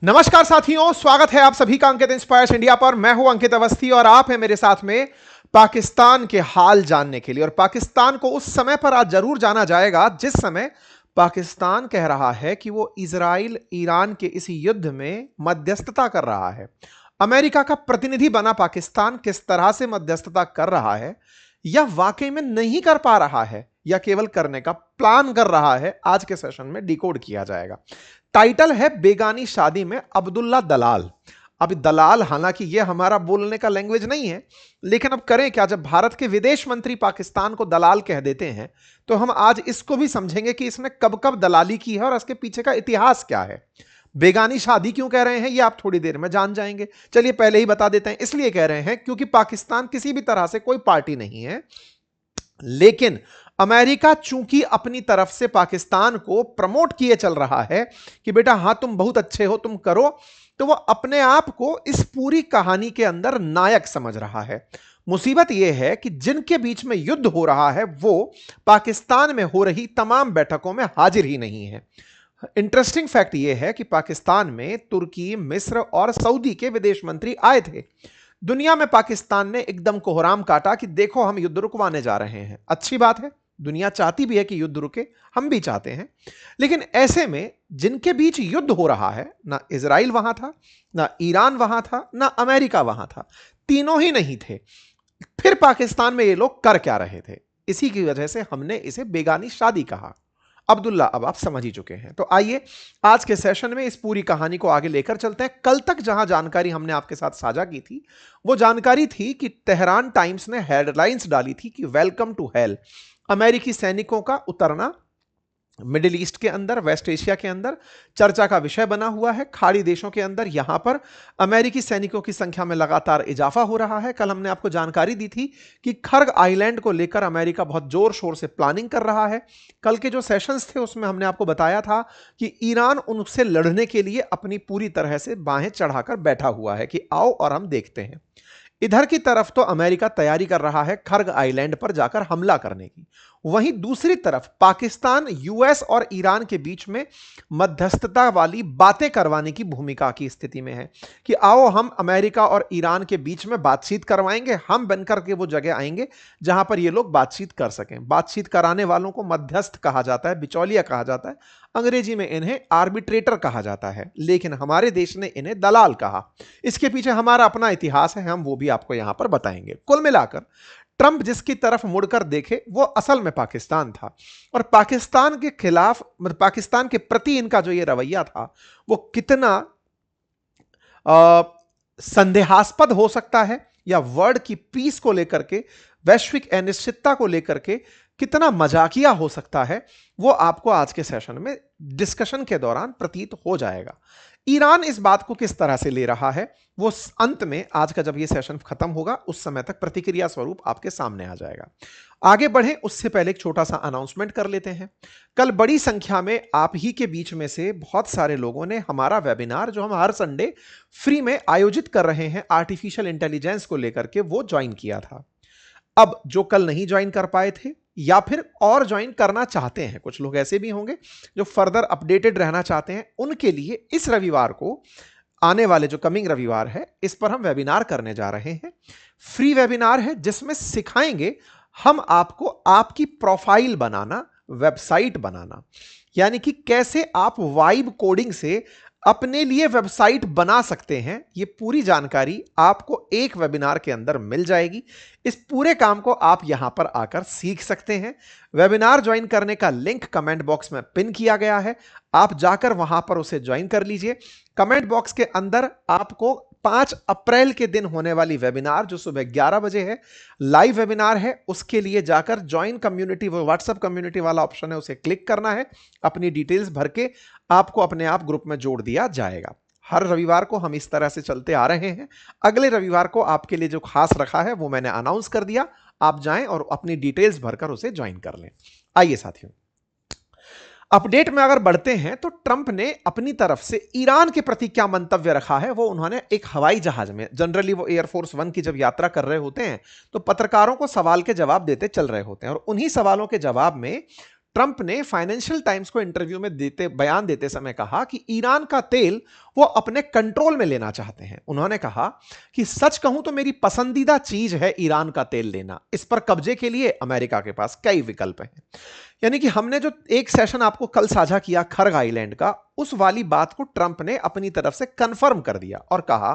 नमस्कार साथियों, स्वागत है आप सभी का अंकित इंस्पायर्स इंडिया पर। मैं हूं अंकित अवस्थी और आप हैं मेरे साथ में पाकिस्तान के हाल जानने के लिए। और पाकिस्तान को उस समय पर आज जरूर जाना जाएगा जिस समय पाकिस्तान कह रहा है कि वो इजराइल ईरान के इस युद्ध में मध्यस्थता कर रहा है। अमेरिका का प्रतिनिधि बना पाकिस्तान किस तरह से मध्यस्थता कर रहा है या वाकई में नहीं कर पा रहा है या केवल करने का प्लान कर रहा है, आज के सेशन में डिकोड किया जाएगा। टाइटल है बेगानी शादी में अब्दुल्ला दलाल। अब दलाल हालांकि यह हमारा बोलने का लैंग्वेज नहीं है, लेकिन अब करें क्या, जब भारत के विदेश मंत्री पाकिस्तान को दलाल कह देते हैं तो हम आज इसको भी समझेंगे कि इसने कब कब दलाली की है और इसके पीछे का इतिहास क्या है। बेगानी शादी क्यों कह रहे हैं ये आप थोड़ी देर में जान जाएंगे। चलिए पहले ही बता देते हैं, इसलिए कह रहे हैं क्योंकि पाकिस्तान किसी भी तरह से कोई पार्टी नहीं है, लेकिन अमेरिका चूंकि अपनी तरफ से पाकिस्तान को प्रमोट किए चल रहा है कि बेटा हां तुम बहुत अच्छे हो, तुम करो, तो वो अपने आप को इस पूरी कहानी के अंदर नायक समझ रहा है। मुसीबत यह है कि जिनके बीच में युद्ध हो रहा है वो पाकिस्तान में हो रही तमाम बैठकों में हाजिर ही नहीं है। इंटरेस्टिंग फैक्ट यह है कि पाकिस्तान में तुर्की, मिस्र और सऊदी के विदेश मंत्री आए थे। दुनिया में पाकिस्तान ने एकदम कोहराम काटा कि देखो हम युद्ध रुकवाने जा रहे हैं। अच्छी बात है, दुनिया चाहती भी है कि युद्ध रुके, हम भी चाहते हैं, लेकिन ऐसे में जिनके बीच युद्ध हो रहा है, ना इजराइल वहां था, ना ईरान वहां था, ना अमेरिका वहां था, तीनों ही नहीं थे। फिर पाकिस्तान में ये लोग कर क्या रहे थे? इसी की वजह से हमने इसे बेगानी शादी कहा। अब्दुल्ला अब आप समझ ही चुके हैं, तो आइए आज के सेशन में इस पूरी कहानी को आगे लेकर चलते हैं। कल तक जहां जानकारी हमने आपके साथ साझा की थी वो जानकारी थी कि तेहरान टाइम्स ने हेडलाइंस डाली थी कि वेलकम टू हेल, अमेरिकी सैनिकों का उतरना मिडिल ईस्ट के अंदर, वेस्ट एशिया के अंदर चर्चा का विषय बना हुआ है। खाड़ी देशों के अंदर यहां पर अमेरिकी सैनिकों की संख्या में लगातार इजाफा हो रहा है। कल हमने आपको जानकारी दी थी कि खर्ग आइलैंड को लेकर अमेरिका बहुत जोर शोर से प्लानिंग कर रहा है। कल के जो सेशंस थे उसमें हमने आपको बताया था कि ईरान उनसे लड़ने के लिए अपनी पूरी तरह से बाहें चढ़ाकर बैठा हुआ है कि आओ और हम देखते हैं। इधर की तरफ तो अमेरिका तैयारी कर रहा है खर्ग आइलैंड पर जाकर हमला करने की, वहीं दूसरी तरफ पाकिस्तान यूएस और ईरान के बीच में मध्यस्थता वाली बातें करवाने की भूमिका की स्थिति में है कि आओ हम अमेरिका और ईरान के बीच में बातचीत करवाएंगे, हम बनकर के वो जगह आएंगे जहां पर ये लोग बातचीत कर सकें। बातचीत कराने वालों को मध्यस्थ कहा जाता है, बिचौलिया कहा जाता है, अंग्रेजी में इन्हें आर्बिट्रेटर कहा जाता है, लेकिन हमारे देश ने इन्हें दलाल कहा। इसके पीछे हमारा अपना इतिहास है, हम वो भी आपको यहां पर बताएंगे। कुल मिलाकर ट्रंप जिसकी तरफ मुड़कर देखे वो असल में पाकिस्तान था, और पाकिस्तान के खिलाफ, पाकिस्तान के प्रति इनका जो ये रवैया था वो कितना संदेहास्पद हो सकता है, या वर्ल्ड की पीस को लेकर के, वैश्विक अनिश्चितता को लेकर के कितना मजाकिया हो सकता है, वो आपको आज के सेशन में डिस्कशन के दौरान प्रतीत हो जाएगा। ईरान इस बात को किस तरह से ले रहा है वो अंत में, आज का जब ये सेशन खत्म होगा उस समय तक प्रतिक्रिया स्वरूप आपके सामने आ जाएगा। आगे बढ़ें उससे पहले एक छोटा सा अनाउंसमेंट कर लेते हैं। कल बड़ी संख्या में आप ही के बीच में से बहुत सारे लोगों ने हमारा वेबिनार जो हम हर संडे फ्री में आयोजित कर रहे हैं आर्टिफिशियल इंटेलिजेंस को लेकर के, वो ज्वाइन किया था। अब जो कल नहीं ज्वाइन कर पाए थे या फिर और ज्वाइन करना चाहते हैं, कुछ लोग ऐसे भी होंगे जो फर्दर अपडेटेड रहना चाहते हैं, उनके लिए इस रविवार को, आने वाले जो कमिंग रविवार है, इस पर हम वेबिनार करने जा रहे हैं। फ्री वेबिनार है जिसमें सिखाएंगे हम आपको आपकी प्रोफाइल बनाना, वेबसाइट बनाना, यानी कि कैसे आप वाइब कोडिंग से अपने लिए वेबसाइट बना सकते हैं। ये पूरी जानकारी आपको एक वेबिनार के अंदर मिल जाएगी। इस पूरे काम को आप यहां पर आकर सीख सकते हैं। वेबिनार ज्वाइन करने का लिंक कमेंट बॉक्स में पिन किया गया है, आप जाकर वहां पर उसे ज्वाइन कर लीजिए। कमेंट बॉक्स के अंदर आपको 5 अप्रैल के दिन होने वाली वेबिनार जो सुबह 11 बजे है, लाइव वेबिनार है, उसके लिए जाकर ज्वाइन कम्युनिटी, वो व्हाट्सएप कम्युनिटी वाला ऑप्शन है, उसे क्लिक करना है। अपनी डिटेल्स भर के आपको अपने आप ग्रुप में जोड़ दिया जाएगा। हर रविवार को हम इस तरह से चलते आ रहे हैं। अगले रविवार को आपके लिए जो खास रखा है वो मैंने अनाउंस कर दिया, आप जाएं और अपनी डिटेल्स भरकर उसे ज्वाइन कर लें। आइए साथियों, अपडेट में अगर बढ़ते हैं तो ट्रंप ने अपनी तरफ से ईरान के प्रति क्या मंतव्य रखा है। वो उन्होंने एक हवाई जहाज में, जनरली वो एयरफोर्स 1 की जब यात्रा कर रहे होते हैं तो पत्रकारों को सवाल के जवाब देते चल रहे होते हैं, और उन्हीं सवालों के जवाब में ट्रंप ने फाइनेंशियल टाइम्स को इंटरव्यू में बयान देते समय कहा कि ईरान का तेल वो अपने कंट्रोल में लेना चाहते हैं। उन्होंने कहा कि सच कहूं तो मेरी पसंदीदा चीज है ईरान का तेल लेना। इस पर कब्जे के लिए अमेरिका के पास कई विकल्प हैं। यानी कि हमने जो एक सेशन आपको कल साझा किया खर्ग आइलैंड का, उस वाली बात को ट्रंप ने अपनी तरफ से कंफर्म कर दिया और कहा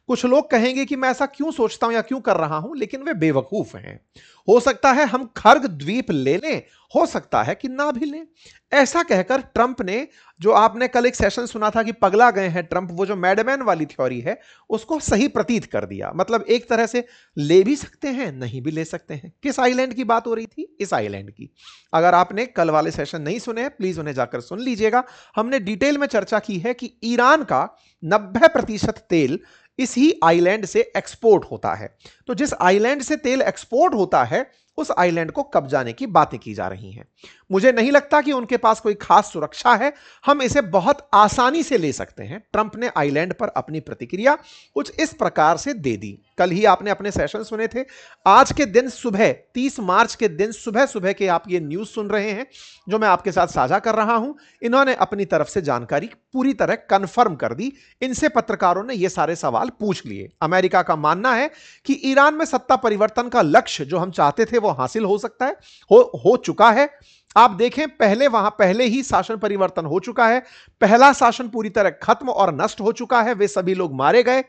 कुछ लोग कहेंगे कि मैं ऐसा क्यों सोचता हूं या क्यों कर रहा हूं, लेकिन वे बेवकूफ हैं। हो सकता है हम खर्ग द्वीप ले लें, हो सकता है कि ना भी लें। ऐसा कहकर ट्रंप ने, जो आपने कल एक सेशन सुना था कि पगला गए हैं ट्रंप, वो जो मैडमैन वाली थ्योरी है उसको सही प्रतीत कर दिया। मतलब एक तरह से ले भी सकते हैं, नहीं भी ले सकते हैं। किस आइलैंड की बात हो रही थी? इस आइलैंड की। अगर आपने कल वाले सेशन नहीं सुने, प्लीज उन्हें जाकर सुन लीजिएगा। हमने डिटेल में चर्चा की है कि ईरान का 90% तेल इस ही आइलैंड से एक्सपोर्ट होता है। तो जिस आइलैंड से तेल एक्सपोर्ट होता है उस आइलैंड को कब्जाने की बातें की जा रही हैं। मुझे नहीं लगता कि उनके पास कोई खास सुरक्षा है, हम इसे बहुत आसानी से ले सकते हैं। ट्रंप ने आइलैंड पर अपनी प्रतिक्रिया कुछ इस प्रकार से दे दी। कल ही आपने अपने सेशन सुने थे। आज के दिन सुबह 30 मार्च के दिन सुबह सुबह के आप ये न्यूज सुन रहे हैं जो मैं आपके साथ साझा कर रहा हूं। इन्होंने अपनी तरफ से जानकारी पूरी तरह कंफर्म कर दी। इनसे पत्रकारों ने ये सारे सवाल पूछ लिए। अमेरिका का मानना है कि ईरान में सत्ता परिवर्तन का लक्ष्य जो हम चाहते थे वो हासिल हो सकता है, हो चुका है। आप देखें, पहले ही शासन परिवर्तन हो चुका है। पहला शासन पूरी तरह खत्म और नष्ट हो चुका है, वे सभी लोग मारे गए।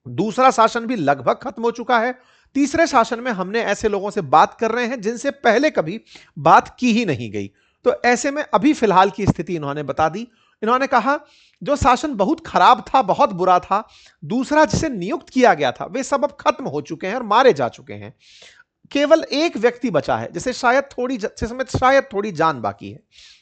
दूसरा शासन भी लगभग खत्म हो चुका है। तीसरे शासन में हमने ऐसे लोगों से बात कर रहे हैं जिनसे पहले कभी बात की ही नहीं गई। तो ऐसे में अभी फिलहाल की स्थिति इन्होंने बता दी। इन्होंने कहा जो शासन बहुत खराब था, बहुत बुरा था, दूसरा जिसे नियुक्त किया गया था, वे सब अब खत्म हो चुके हैं और मारे जा चुके हैं। केवल एक व्यक्ति बचा है जिसे शायद थोड़ी जान बाकी है।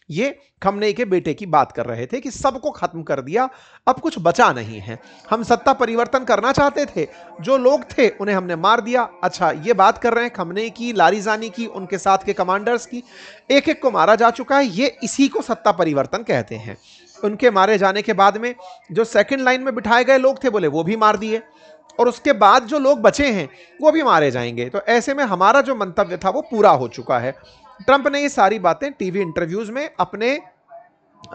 ये खमनेई के बेटे की बात कर रहे थे कि सबको खत्म कर दिया, अब कुछ बचा नहीं है। हम सत्ता परिवर्तन करना चाहते थे, जो लोग थे उन्हें हमने मार दिया। अच्छा, ये बात कर रहे हैं खमनेई की, लारिजानी की, उनके साथ के कमांडर्स की। एक एक को मारा जा चुका है। ये इसी को सत्ता परिवर्तन कहते हैं। उनके मारे जाने के बाद में जो सेकंड लाइन में बिठाए गए लोग थे, बोले वो भी मार दिए, और उसके बाद जो लोग बचे हैं वो भी मारे जाएंगे। तो ऐसे में हमारा जो मंतव्य था वो पूरा हो चुका है। ट्रंप ने ये सारी बातें टीवी इंटरव्यूज में, अपने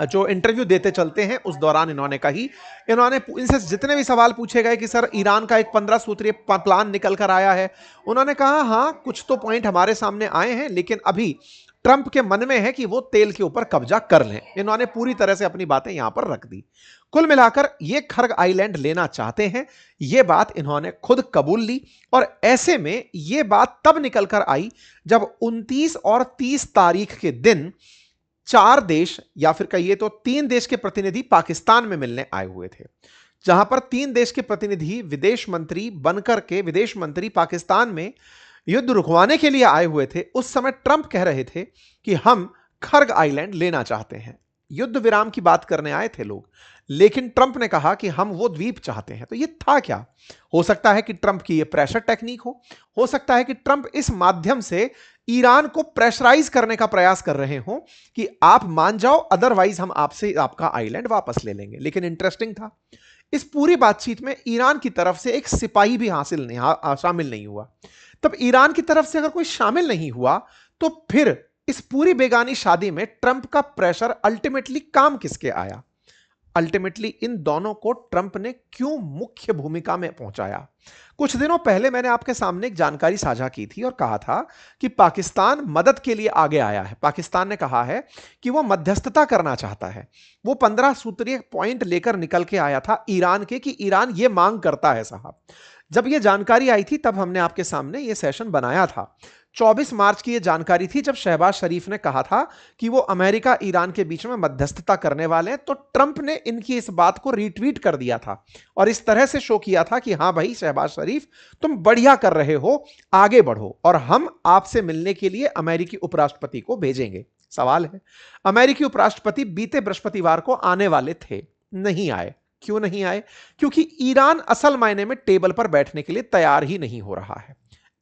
जो इंटरव्यू देते चलते हैं उस दौरान इन्होंने कही। इन्होंने इनसे जितने भी सवाल पूछे गए कि सर ईरान का एक 15 सूत्रीय प्लान निकल कर आया है, उन्होंने कहा हाँ कुछ तो पॉइंट हमारे सामने आए हैं, लेकिन अभी ट्रंप के मन में है कि वो तेल के ऊपर कब्जा कर लें। इन्होंने पूरी तरह से अपनी बातें यहां पर रख दी। कुल मिलाकर ये खर्ग आइलैंड लेना चाहते हैं, ये बात इन्होंने खुद कबूल ली। और ऐसे में ये बात तब निकल कर आई जब 29 और 30 तारीख के दिन 4 देश, या फिर कहिए तो 3 देश के प्रतिनिधि पाकिस्तान में मिलने आए हुए थे। जहां पर 3 देश के प्रतिनिधि विदेश मंत्री बनकर के विदेश मंत्री पाकिस्तान में युद्ध रुकवाने के लिए आए हुए थे। उस समय ट्रंप कह रहे थे कि हम खर्ग आइलैंड लेना चाहते हैं। युद्ध विराम की बात करने आए थे लोग, लेकिन ट्रंप ने कहा कि हम वो द्वीप चाहते हैं। तो ये था क्या? हो सकता है कि ट्रंप की ये प्रेशर टेक्निक हो सकता है कि ट्रंप इस माध्यम से ईरान को प्रेशराइज करने का प्रयास कर रहे हो कि आप मान जाओ, अदरवाइज हम आपसे आपका आइलैंड वापस ले लेंगे। लेकिन इंटरेस्टिंग था, इस पूरी बातचीत में ईरान की तरफ से एक सिपाही भी शामिल नहीं हुआ। तब ईरान की तरफ से अगर कोई शामिल नहीं हुआ तो फिर इस पूरी बेगानी शादी में ट्रंप का प्रेशर अल्टीमेटली काम किसके आया? अल्टीमेटली इन दोनों को ट्रंप ने क्यों मुख्य भूमिका में पहुंचाया? कुछ दिनों पहले मैंने आपके सामने एक जानकारी साझा की थी और कहा था कि पाकिस्तान मदद के लिए आगे आया है। पाकिस्तान ने कहा है कि वो मध्यस्थता करना चाहता है। वो 15 सूत्रीय पॉइंट लेकर निकल के आया था ईरान के, कि ईरान ये मांग करता है साहब। जब ये जानकारी आई थी तब हमने आपके सामने ये सेशन बनाया था। 24 मार्च की ये जानकारी थी जब शहबाज शरीफ ने कहा था कि वो अमेरिका ईरान के बीच में मध्यस्थता करने वाले हैं। तो ट्रंप ने इनकी इस बात को रीट्वीट कर दिया था और इस तरह से शो किया था कि हाँ भाई शहबाज शरीफ, तुम बढ़िया कर रहे हो, आगे बढ़ो और हम आपसे मिलने के लिए अमेरिकी उपराष्ट्रपति को भेजेंगे। सवाल है, अमेरिकी उपराष्ट्रपति बीते बृहस्पतिवार को आने वाले थे, नहीं आए। क्यों नहीं आए? क्योंकि ईरान असल मायने में टेबल पर बैठने के लिए तैयार ही नहीं हो रहा है।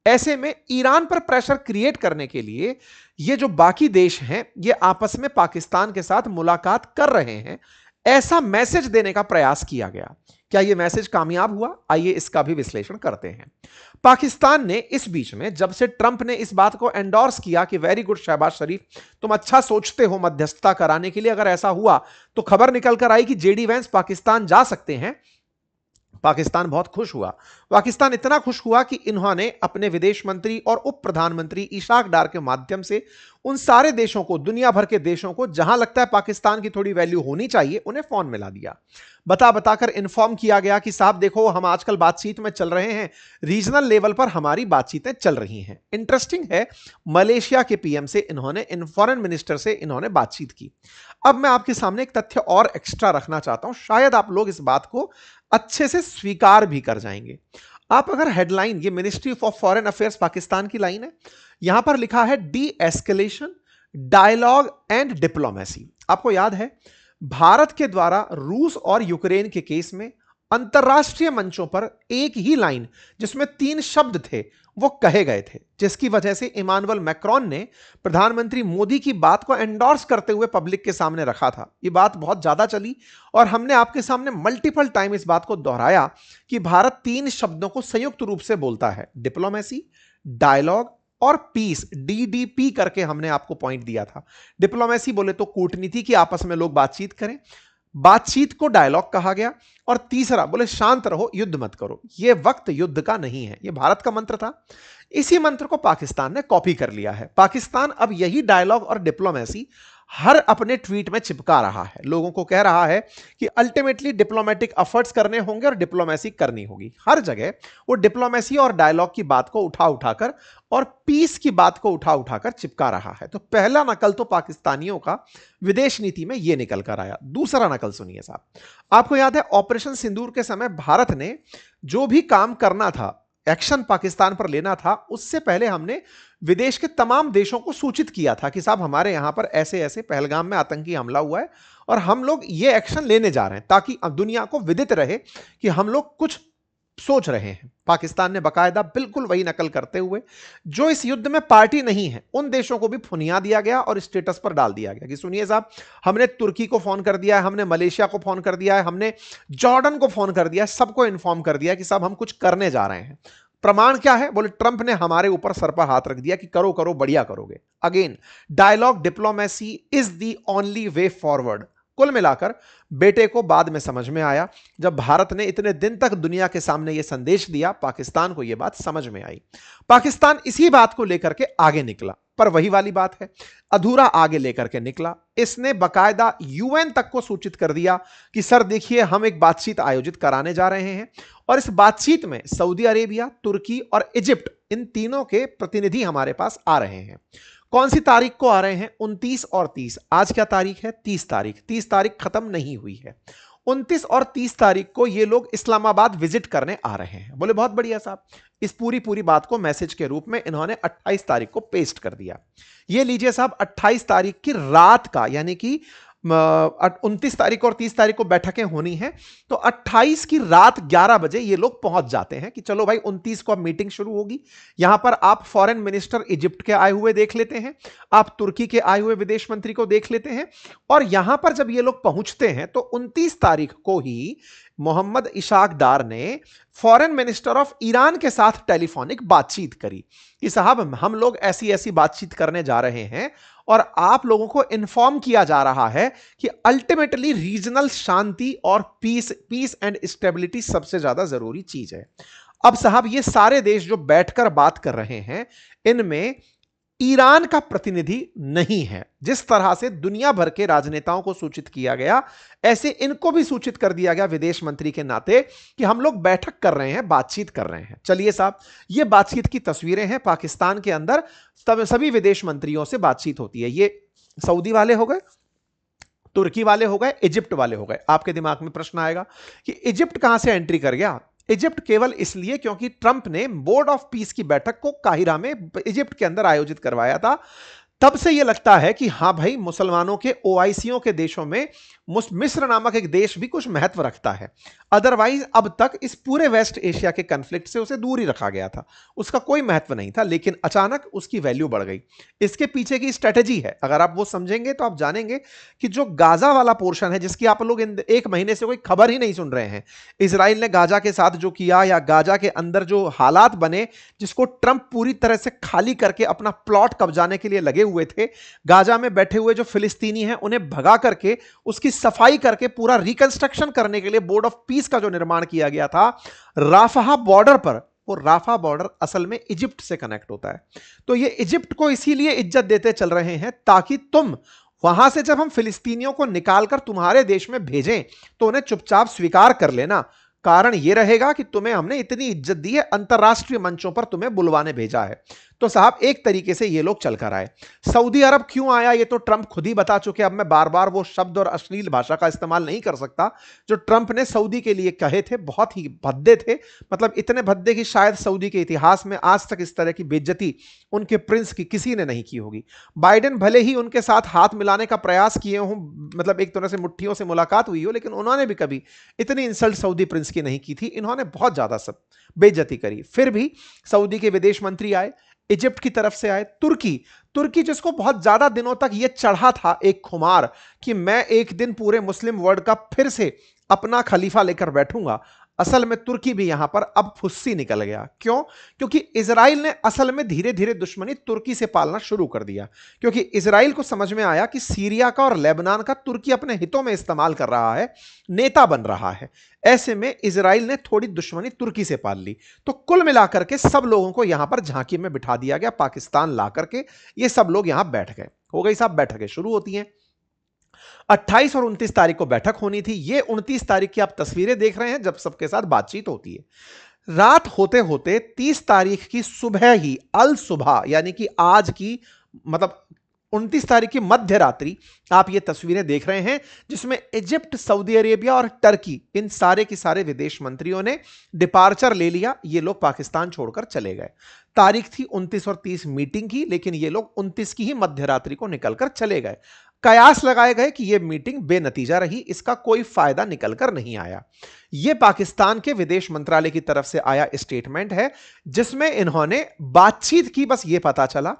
ऐसे में ईरान पर प्रेशर क्रिएट करने के लिए ये जो बाकी देश हैं, ये आपस में पाकिस्तान के साथ मुलाकात कर रहे हैं, ऐसा मैसेज देने का प्रयास किया गया। क्या यह मैसेज कामयाब हुआ? आइए इसका भी विश्लेषण करते हैं। पाकिस्तान ने इस बीच में, जब से ट्रंप ने इस बात को एंडोर्स किया कि वेरी गुड शहबाज शरीफ, तुम अच्छा सोचते हो मध्यस्थता कराने के लिए, अगर ऐसा हुआ तो खबर निकल कर आई कि जेडी वैंस पाकिस्तान जा सकते हैं, पाकिस्तान बहुत खुश हुआ। पाकिस्तान इतना खुश हुआ कि इन्होंने अपने विदेश मंत्री और उप प्रधानमंत्री इशाक डार के माध्यम से उन सारे देशों को, दुनिया भर के देशों को जहां लगता है पाकिस्तान की थोड़ी वैल्यू होनी चाहिए, उन्हें फोन मिला दिया। बताकर इन्फॉर्म किया गया कि साहब देखो, हम आजकल बातचीत में चल रहे हैं, रीजनल लेवल पर हमारी बातचीतें चल रही हैं। इंटरेस्टिंग है, मलेशिया के पीएम से इन्होंने, इन फॉरेन मिनिस्टर से इन्होंने बातचीत की। अब मैं आपके सामने एक तथ्य और एक्स्ट्रा रखना चाहता हूं, शायद आप लोग इस बात को अच्छे से स्वीकार भी कर जाएंगे। आप अगर हेडलाइन, ये ministry of foreign affairs Pakistan की लाइन है, यहां पर लिखा है de-escalation, dialogue and diplomacy. आपको याद है भारत के द्वारा रूस और यूक्रेन के केस में अंतरराष्ट्रीय मंचों पर एक ही लाइन जिसमें 3 शब्द थे वो कहे गए थे, जिसकी वजह से इमानुएल मैक्रोन ने प्रधानमंत्री मोदी की बात को एंडोर्स करते हुए पब्लिक के सामने रखा था। ये बात बहुत ज्यादा चली और हमने आपके सामने मल्टीपल टाइम इस बात को दोहराया कि भारत 3 शब्दों को संयुक्त रूप से बोलता है, डिप्लोमेसी, डायलॉग और पीस, डीडीपी करके हमने आपको पॉइंट दिया था। डिप्लोमेसी बोले तो कूटनीति की, आपस में लोग बातचीत करें, बातचीत को डायलॉग कहा गया, और तीसरा बोले शांत रहो, युद्ध मत करो। यह वक्त युद्ध का नहीं है, यह भारत का मंत्र था। इसी मंत्र को पाकिस्तान ने कॉपी कर लिया है। पाकिस्तान अब यही डायलॉग और डिप्लोमेसी हर अपने ट्वीट में चिपका रहा है, लोगों को कह रहा है कि अल्टीमेटली डिप्लोमेटिक एफर्ट्स करने होंगे और डिप्लोमेसी करनी होगी। हर जगह वो डिप्लोमेसी और डायलॉग की बात को उठा उठाकर और पीस की बात को उठा उठाकर चिपका रहा है। तो पहला नकल तो पाकिस्तानियों का विदेश नीति में यह निकल कर आया। दूसरा नकल सुनिए साहब, आपको याद है ऑपरेशन सिंदूर के समय भारत ने जो भी काम करना था, एक्शन पाकिस्तान पर लेना था, उससे पहले हमने विदेश के तमाम देशों को सूचित किया था कि साहब हमारे यहां पर ऐसे ऐसे पहलगाम में आतंकी हमला हुआ है और हम लोग ये एक्शन लेने जा रहे हैं, ताकि दुनिया को विदित रहे कि हम लोग कुछ सोच रहे हैं। पाकिस्तान ने बकायदा बिल्कुल वही नकल करते हुए, जो इस युद्ध में पार्टी नहीं है, उन देशों को भी फुनिया दिया गया और स्टेटस पर डाल दिया गया कि सुनिए साहब, हमने तुर्की को फोन कर दिया है, हमने मलेशिया को फोन कर दिया है, हमने जॉर्डन को फोन कर दिया है, सबको इन्फॉर्म कर दिया कि साहब हम कुछ करने जा रहे हैं। प्रमाण क्या है? बोले ट्रंप ने हमारे ऊपर सर पर हाथ रख दिया कि करो करो, बढ़िया करोगे। Again, dialogue diplomacy is the only way forward. कुल मिलाकर बेटे को बाद में समझ में आया, जब भारत ने इतने दिन तक दुनिया के सामने यह संदेश दिया, पाकिस्तान को यह बात समझ में आई। पाकिस्तान इसी बात को लेकर के आगे निकला, पर वही वाली बात है, अधूरा आगे लेकर के निकला। इसने बकायदा यूएन तक को सूचित कर दिया कि सर देखिए, हम एक बातचीत आयोजित कराने जा रहे हैं और इस बातचीत में सऊदी अरेबिया, तुर्की और इजिप्ट, इन तीनों के प्रतिनिधि हमारे पास आ रहे हैं। कौन सी तारीख को आ रहे हैं? 29 और 30। आज क्या तारीख है? 30 तारीख। 30 तारीख खत्म नहीं हुई है। 29 और 30 तारीख को ये लोग इस्लामाबाद विजिट करने आ रहे हैं। बोले बहुत बढ़िया साहब। इस पूरी बात को मैसेज के रूप में इन्होंने 28 तारीख को पेस्ट कर दिया। ये लीजिए साहब, 28 तारीख की रात का, यानी कि 29 तारीख और 30 तारीख को बैठकें होनी है, तो 28 की रात 11 बजे ये लोग पहुंच जाते हैं कि चलो भाई 29 को अब मीटिंग शुरू होगी। यहां पर आप फॉरेन मिनिस्टर इजिप्ट के आए हुए देख लेते हैं, आप तुर्की के आए हुए विदेश मंत्री को देख लेते हैं, और यहां पर जब ये लोग पहुंचते हैं तो 29 तारीख को ही मोहम्मद इशाक डार ने फॉरेन मिनिस्टर ऑफ ईरान के साथ टेलीफोनिक बातचीत करी कि साहब हम लोग ऐसी ऐसी बातचीत करने जा रहे हैं और आप लोगों को इन्फॉर्म किया जा रहा है कि अल्टीमेटली रीजनल शांति और पीस एंड स्टेबिलिटी सबसे ज्यादा जरूरी चीज है। अब साहब ये सारे देश जो बैठकर बात कर रहे हैं, इनमें ईरान का प्रतिनिधि नहीं है। जिस तरह से दुनिया भर के राजनेताओं को सूचित किया गया, ऐसे इनको भी सूचित कर दिया गया विदेश मंत्री के नाते कि हम लोग बैठक कर रहे हैं, बातचीत कर रहे हैं। चलिए साहब, ये बातचीत की तस्वीरें हैं। पाकिस्तान के अंदर सभी विदेश मंत्रियों से बातचीत होती है। ये सऊदी वाले हो गए, तुर्की वाले हो गए, इजिप्ट वाले हो गए। आपके दिमाग में प्रश्न आएगा कि इजिप्ट कहां से एंट्री कर गया? इजिप्ट केवल इसलिए क्योंकि ट्रंप ने बोर्ड ऑफ पीस की बैठक को काहिरा में इजिप्ट के अंदर आयोजित करवाया था। तब से यह लगता है कि हां भाई, मुसलमानों के ओआईसीओ के देशों में मिस्र नामक एक देश भी कुछ महत्व रखता है। अदरवाइज अब तक इस पूरे वेस्ट एशिया के कन्फ्लिक्ट से उसे दूर ही रखा गया था, उसका कोई महत्व नहीं था, लेकिन अचानक उसकी वैल्यू बढ़ गई। इसके पीछे की स्ट्रेटेजी है, अगर आप वो समझेंगे तो आप जानेंगे कि जो गाजा वाला पोर्शन है, जिसकी आप लोग इन एक महीने से कोई खबर ही नहीं सुन रहे हैं, इजराइल ने गाजा के साथ जो किया या गाजा के अंदर जो हालात बने, जिसको ट्रंप पूरी तरह से खाली करके अपना प्लॉट कब्जाने के लिए लगे हुए थे, गाजा में बैठे हुए जो फिलिस्तीनी हैं उन्हें भगा करके उसकी सफाई करके पूरा रिकंस्ट्रक्शन करने के लिए बोर्ड ऑफ पीस का जो निर्माण किया गया था राफा बॉर्डर पर। वो राफा बॉर्डर असल में इजिप्ट से कनेक्ट होता है, तो ये इजिप्ट को इसीलिए इज्जत देते चल रहे हैं ताकि तुम वहां से जब हम फिलिस्तीनियों को निकालकर तुम्हारे देश में भेजें तो उन्हें चुपचाप स्वीकार कर लेना। कारण यह रहेगा कि तुम्हें हमने इतनी इज्जत दी है, अंतरराष्ट्रीय मंचों पर तुम्हें बुलवाने भेजा है। तो साहब एक तरीके से ये लोग चलकर आए। सऊदी अरब क्यों आया ये तो ट्रंप खुद ही बता चुके, अब मैं बार बार वो शब्द और अश्लील भाषा का इस्तेमाल नहीं कर सकता जो ट्रंप ने सऊदी के लिए कहे थे। बहुत ही भद्दे थे, मतलब इतने भद्दे कि शायद सऊदी के इतिहास में आज तक इस तरह की बेइज्जती उनके प्रिंस की किसी ने नहीं की होगी। बाइडेन भले ही उनके साथ हाथ मिलाने का प्रयास किए हों, मतलब एक तरह से मुट्ठियों से मुलाकात हुई हो, लेकिन उन्होंने भी कभी इतनी इंसल्ट सऊदी प्रिंस की नहीं की थी। इन्होंने बहुत ज्यादा सब बेइज्जती करी। फिर भी सऊदी के विदेश मंत्री आए, इजिप्ट की तरफ से आए, तुर्की जिसको बहुत ज्यादा दिनों तक यह चढ़ा था एक खुमार कि मैं एक दिन पूरे मुस्लिम वर्ल्ड का फिर से अपना खलीफा लेकर बैठूंगा, असल में तुर्की भी यहां पर अब फुस्सी निकल गया। क्यों? क्योंकि इजराइल ने असल में धीरे धीरे दुश्मनी तुर्की से पालना शुरू कर दिया, क्योंकि इजराइल को समझ में आया कि सीरिया का और लेबनान का तुर्की अपने हितों में इस्तेमाल कर रहा है, नेता बन रहा है। ऐसे में इजराइल ने थोड़ी दुश्मनी तुर्की से पाल ली। तो कुल मिलाकर के सब लोगों को यहां पर झांकी में बिठा दिया गया, पाकिस्तान ला करके ये सब लोग यहां बैठ गए। हो गई साहब, बैठकें शुरू होती हैं। 28 और 29 तारीख को बैठक होनी थी। ये 29 तारीख की आप तस्वीरें देख रहे हैं जब सबके साथ बातचीत होती है। रात होते होते 30 तारीख की सुबह ही, अल सुबह यानी कि आज की, मतलब 29 तारीख की मध्य रात्रि आप ये तस्वीरें देख रहे हैं जिसमें इजिप्ट, सऊदी अरेबिया और टर्की, इन सारे के सारे विदेश मंत्रियों ने डिपार्चर ले लिया। ये लोग पाकिस्तान छोड़कर चले गए। तारीख थी 29 और 30 मीटिंग की, लेकिन ये लोग 29 की ही मध्य रात्रि को निकलकर चले गए। कयास लगाए गए कि यह मीटिंग बेनतीजा रही, इसका कोई फायदा निकलकर नहीं आया। यह पाकिस्तान के विदेश मंत्रालय की तरफ से आया स्टेटमेंट है जिसमें इन्होंने बातचीत की। बस यह पता चला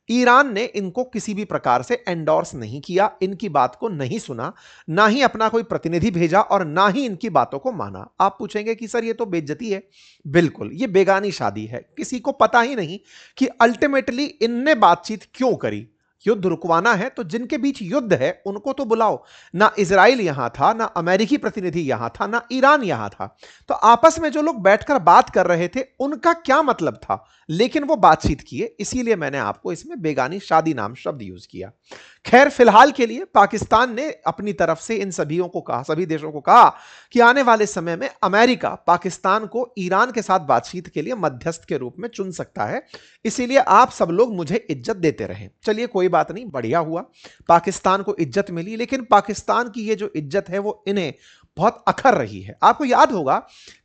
ईरान ने इनको किसी भी प्रकार से एंडोर्स नहीं किया, इनकी बात को नहीं सुना, ना ही अपना कोई प्रतिनिधि भेजा और ना ही इनकी बातों को माना। आप पूछेंगे कि सर ये तो बेइज्जती है। बिल्कुल, ये बेगानी शादी है। किसी को पता ही नहीं कि अल्टीमेटली इनने बातचीत क्यों करी। युद्ध रुकवाना है तो जिनके बीच युद्ध है उनको तो बुलाओ। ना इजराइल यहां था, ना अमेरिकी प्रतिनिधि यहां था, ना ईरान यहां था। तो आपस में जो लोग बैठकर बात कर रहे थे उनका क्या मतलब था, लेकिन वो बातचीत किए। इसीलिए मैंने आपको इसमें बेगानी शादी नाम शब्द यूज किया। खैर, फिलहाल के लिए पाकिस्तान ने अपनी तरफ से इन सभियों को कहा, सभी देशों को कहा कि आने वाले समय में अमेरिका पाकिस्तान को ईरान के साथ बातचीत के लिए मध्यस्थ के रूप में चुन सकता है। इसीलिए आप सब लोग मुझे इज्जत देते रहें। चलिए कोई बात नहीं, बढ़िया हुआ, पाकिस्तान को इज्जत मिली। लेकिन पाकिस्तान की ये जो इज्जत है वो इन्हें बहुत अखर रही है। आपको याद होगा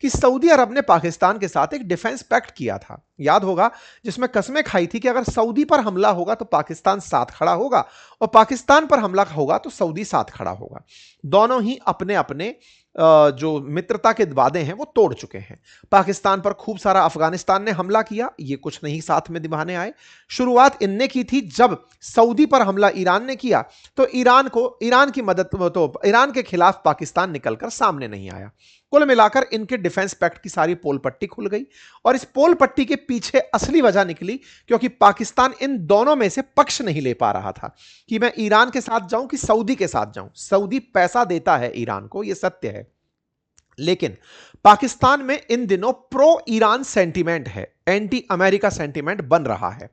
कि सऊदी अरब ने पाकिस्तान के साथ एक डिफेंस पैक्ट किया था, याद होगा, जिसमें कस्में खाई थी कि अगर सऊदी पर हमला होगा तो पाकिस्तान साथ खड़ा होगा और पाकिस्तान पर हमला होगा तो सऊदी साथ खड़ा होगा। दोनों ही अपने अपने जो मित्रता के वादे हैं वो तोड़ चुके हैं। पाकिस्तान पर खूब सारा अफगानिस्तान ने हमला किया, ये कुछ नहीं साथ में निभाने आए। शुरुआत इनने की थी, जब सऊदी पर हमला ईरान ने किया तो ईरान की मदद, तो ईरान के खिलाफ पाकिस्तान निकलकर सामने नहीं आया। कुल मिलाकर इनके डिफेंस पैक्ट की सारी पोल पट्टी खुल गई और इस पोल पट्टी के पीछे असली वजह निकली क्योंकि पाकिस्तान इन दोनों में से पक्ष नहीं ले पा रहा था कि मैं ईरान के साथ जाऊं कि सऊदी के साथ जाऊं। सऊदी पैसा देता है ईरान को, यह सत्य है, लेकिन पाकिस्तान में इन दिनों प्रो ईरान सेंटीमेंट है, एंटी अमेरिका सेंटीमेंट बन रहा है।